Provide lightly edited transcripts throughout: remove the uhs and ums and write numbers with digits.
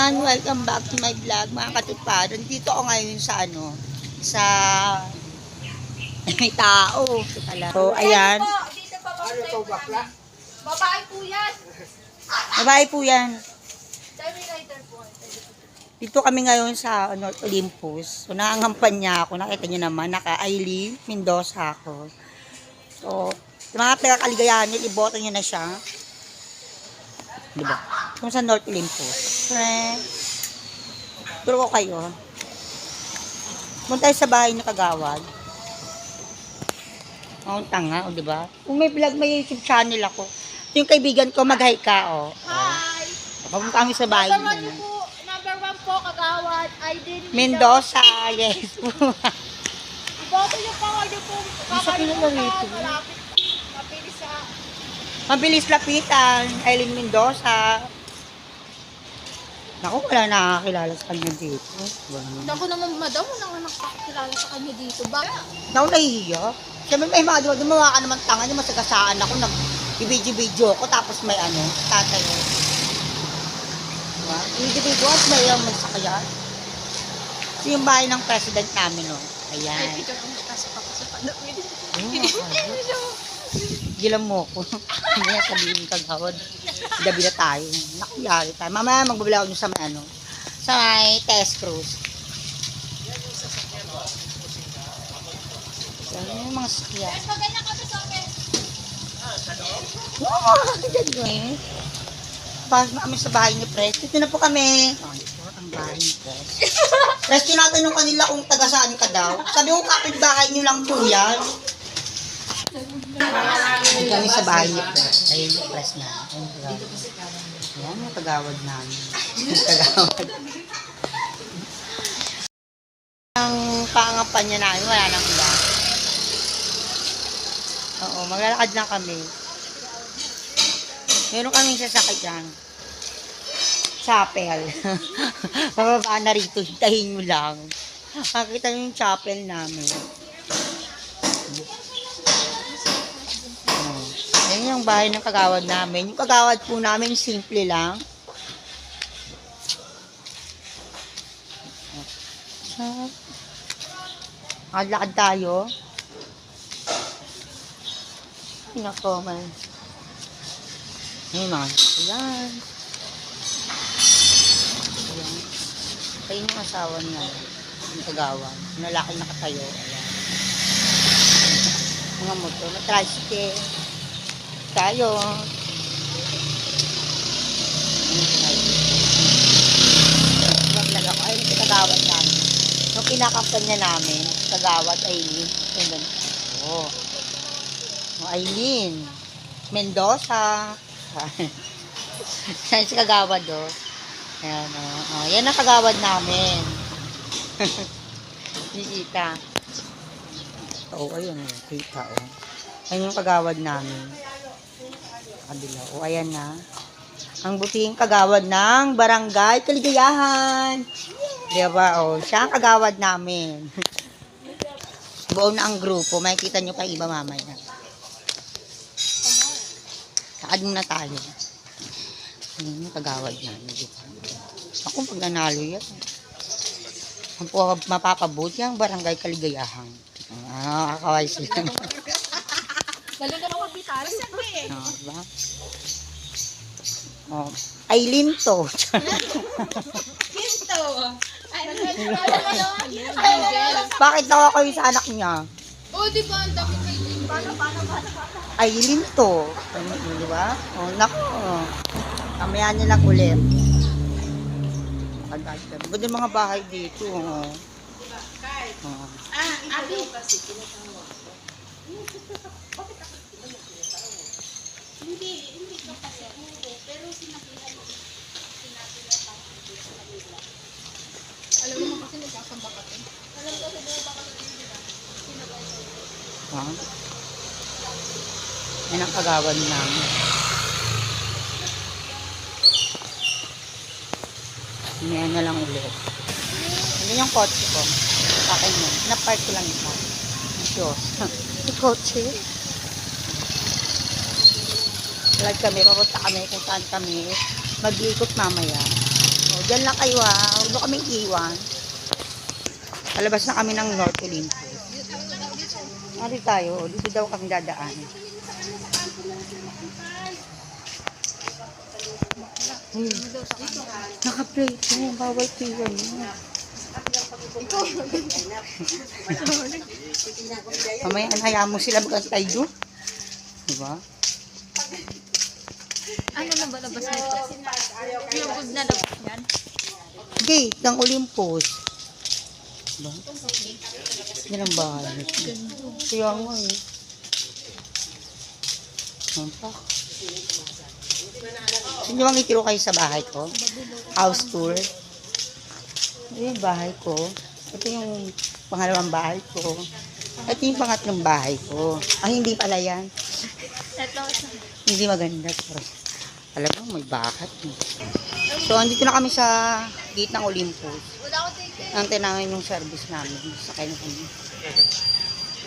everyone! Welcome back to my vlog, mga katuparan. Dito ako ngayon sa sa may tao. So, ayan. Dito pa bakla? Babae po yan. Babae po yan. Terminator po. Dito kami ngayon sa North Olympus. So, nangangampan niya ako. Nakita niyo naman, naka-Aileen Mendoza ako. So, yung mga taga-kaligayahan niyo, iboto niyo na siya. Diba? Kung sa North Olympus. Turo ko kayo. Punta tayo sa bahay na Kagawad. Ang tanga, o diba? Kung may vlog, may YouTube channel ako. Ito yung kaibigan ko, mag-hi ka, o. Hi! Papunta kami sa bahay Number niya. number 1 po, Kagawad. Aileen Mendoza, yes po. Iboto niyo po kayo po. Sa pinala rito. Malapit. Mabilis sa... Mabilis lapitan, Aileen Mendoza. Naku, wala nakakilala sa kanya dito. Ako naman, madam, wala nakakilala sa kanya dito. Bakit? Naku, nahihiya. Siyempre may mga dumawa ka naman tanga niya, masagasaan ako, nag-video ko, tapos may tatayo. Diba? Video at may magsakayan. Ito yung bahay ng president namin, no? Ayan. Ay, picture ang pasok ako sa panawin. Gilam mo ko. Hindi na sabihin Kagawad. Gabi na tayo. Nakuyari tayo. Mamaya magbablog nyo sa may sa may test cruise. Yan yung mga sakyan. Maganda ka sa akin. Oo, ganyan. Pasok na kami sa bahay ni Pres. Dito na po kami. Oh, ito ang bahay ni Pres. Pres, tinatanong kanila kung taga saan ka daw. Sabi ko, kapitbahay nyo lang po yan. Dito kami sa bahay ni Pres. Ayun yung Pres na. Ayan yung Kagawad namin. Kagawad. Ang pangapan niya namin, wala nang iba. Oo, maglalakad lang kami. Meron kaming sasakyan. Chapel. Bababa na rito, hintahin nyo lang. Makikita nyo yung chapel namin. Yan yung bahay ng Kagawad namin. Yung Kagawad po namin, simple lang. Lakad tayo. Nako, man. Ayan mga. Ayan. Ayan. Ayun yung asawa niya. Yung Kagawad. Yung lalaki nakatayo. Ayan. Mga motor. Matricycle. Tayo. Maglag ako. Ayun yung Kagawad namin. Yung kinakampanya namin. Kagawad, Aileen. Oh. Aileen Mendoza. Saan si Kagawad, oh? Ayan, oh. Yan ang Kagawad namin. Kita. Oo, ayun, oh. Kita, oh. Ayan yung Kagawad namin. Kabila, oh, ayan na. Ang buting Kagawad ng Barangay Kaligayahan. Diba, oh. Siya ang Kagawad namin. Buo na ang grupo. Makikita nyo pa iba mamaya. Kaad muna tayo. Ayan yung Kagawad namin. Ako pag nanalo yan. Ang mapapabuti ang Barangay Kaligayahan. Kakaway sila. Lalo na ako bitara siya ko eh. Diba? Oh, Aileen to. Kinto. Bakit nawa kayo sa anak niya? Oh, di ba? Ang dami kayo. Paano? Aileen to. Di ba? Oh, naku. Kamaya niya lang ulit. Ganda yung mga bahay dito. Oh. Oh. Abi. Hindi ka kasi. Pero sinabihan mo. Alam mo kasi nagkasamba ka to. Alam ko kasi baka Ha? Yan ang Kagawad namin. Ngayon na lang ulit. Hindi yung kotse ko. Sa akin yun. Napark ko lang ito. Diyos. Yung kotse. Like kami, papunta kami kung saan kami. Mag-iikot mamaya. O, Diyan lang kayo ha. Huwag mo kaming iwan. Palabas na kami ng North Olympus. Mari tayo. Dito daw kami dadaan. Naka-play ito. Bawal kayo. Mamaya hayaan mo sila mag-antay doon. Diba? Ano na ba labas na ito? Yung na labas yan? Gate ng Olympus. Diba? Yan ang bahay. Kaya nga eh. Nampak. Hindi bang itiro kayo sa bahay ko? House tour. Ito yung bahay ko. Ito yung pangalawang bahay ko. Ito yung pangatlong bahay ko. Ay, hindi pala yan. Ito. Hindi maganda. Pero, alam mo, may bakat. Eh. So, andito na kami sa gate ng Olympus. Wala ko ticket. Antay namin yung service namin. Sakay na kami.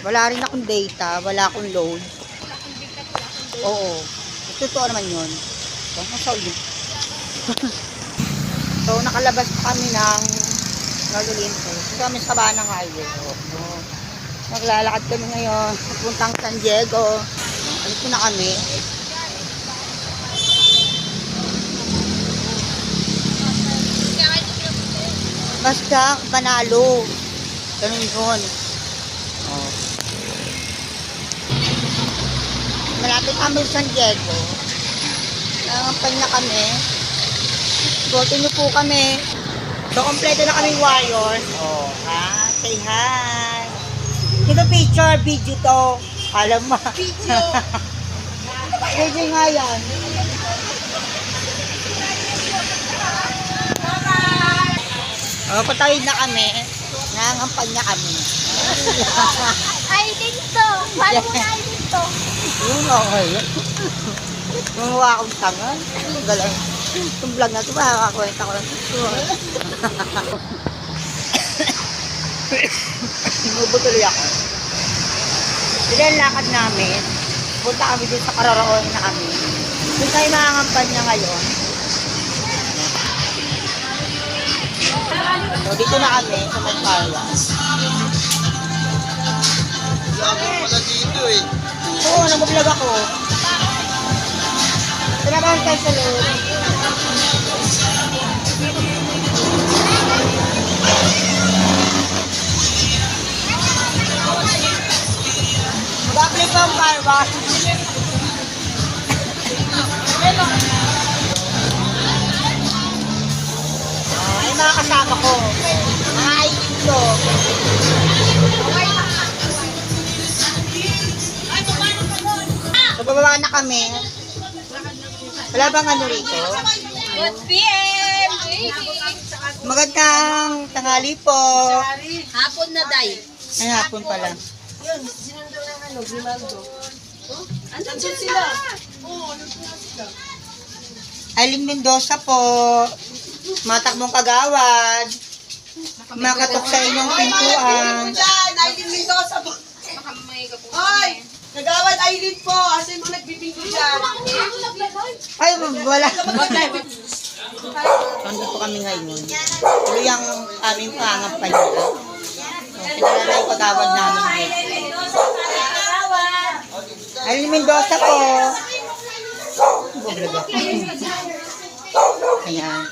Wala rin akong data. Wala akong load. Oo. Totoo naman yun. So, nasa Olympus. So, nakalabas pa kami ng North Olympus. So, kami sa Banang Highway. So, naglalakad kami ngayon. Pupuntang San Diego. Andito na kami. Basta, panalo. Ganun yun. Oh. Malapit kami sa San Diego. Nangampal na kami. Bote nyo po kami. So, kompleto na kaming warriors. Oh, ha? Say hi. Dito picture, video to. Alam mo. Video. Video nga yan. Oh, patawid na kami. Nangampal na kami. Ay, dito. Paano mo na dito? Yung okay. Gumawa akong tangan. Galang. Itong vlog na ito, makakakwenta ko lang ito. Sinubutuloy ako. Dito ang lakad namin. Punta kami dun sa Kararaon na kami. Doon tayo makangampanya ngayon. So, dito na kami sa Magparwas. Lagi pala dito eh. Oo, nag-vlog ako. Trabaho tayo sa loob. Mag-apply pa ang car wash. Ay, mga kasama ko. Mga ID ko. So, bababa na kami. Wala bang ano rito? Good PM! Magandang tanghali po. Hapon na, Day. Ay, hapon pala. Yun, sinundo ng ano, Grimaldo. Andun sila. Oo, nandun sila. Aileen Mendoza po. Matakbong kagawad. Makatok sa inyong pintuan. Diyan, Aileen Mendoza po. Baka may kapuso Hoy! Nagawad Aileen po. Asan mo nagbibingko dyan? Ay, wala. Nandito kami ngayon. Tuloy ang aming pangampanya. Kilala na yung kagawad namin. Aileen Mendoza po. Bublag ako. Ayan.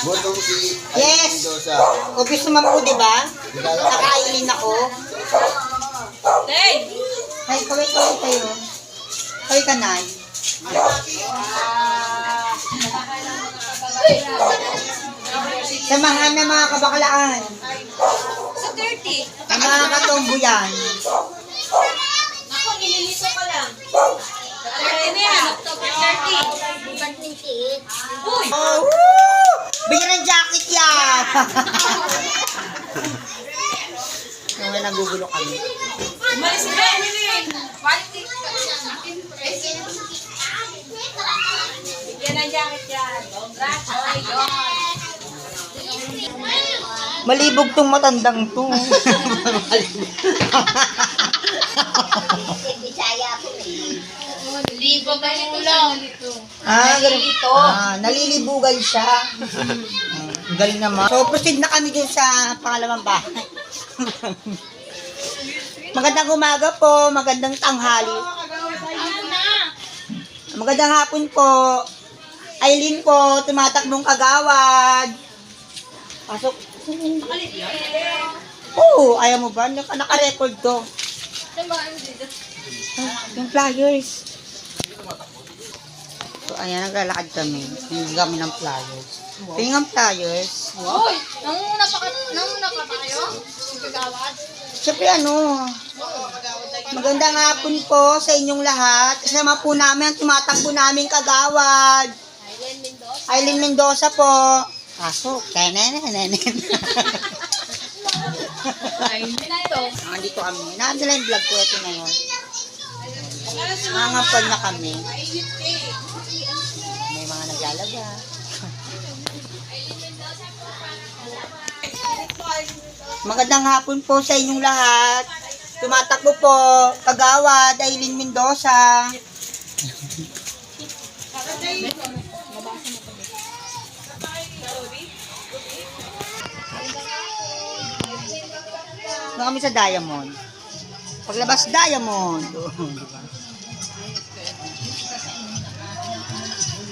Botong si Yes! Mendoza. Obvious naman po, di ba? Nakailin ako. Ay, kaway tayo. Kaway ka na. Samahan ng mga kabakalaan. Sa 30. Ang mga katombo yan. Ako, nililito ka lang. Sa 30 na yan. October 30. Ba't nitiit? Uy! Oh, woo! Bigyan ng jacket yan! Nung may nagugulo kami. Umalis na yan. Quality. Bigyan ng jacket yan. Congrats. Ay, yun. Malibog tong matandang to. Bisaya po eh. Libo ng ulam. Ganun. Nalilibugan siya. Ang galing naman. So, proceed na kami dun sa pangalawang bahay. Magandang umaga po, magandang tanghali. Magandang hapon po. Aileen po, tumatakbong kagawad. Pasok. Oo, ayaw mo ba? Naka-record to. Yung flyers. So, ayan, naglalakad kami. Yung kami ng flyers. Tingnan ang flyers. Uy! Nanguna pa tayo? Kagawad? Siyempre magandang hapon po sa inyong lahat. Kasama po namin ang tumatakbo naming kagawad. Aileen Mendoza po. Pasok. Nandito kami. Nandito yung vlog ko. Ito na yun. Nangangapal na kami. May mga naglalaga. Magandang hapon po sa inyong lahat. Tumatakbo po, kagawad, Aileen Mendoza. Doon kami sa Diamond. Paglabas Diamond.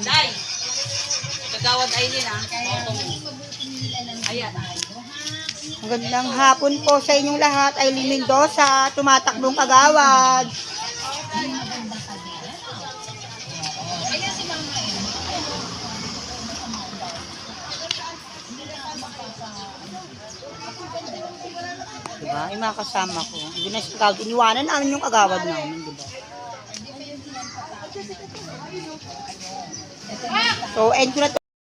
Day! Kagawad Aileen Ayan. Magandang hapon po sa inyong lahat. Aileen Mendoza, tumatakbong kagawad. Diba? Yung mga kasama ko. Hindi na scout. Iniwanan namin yung kagawad namin. Diba? So, end ko na to.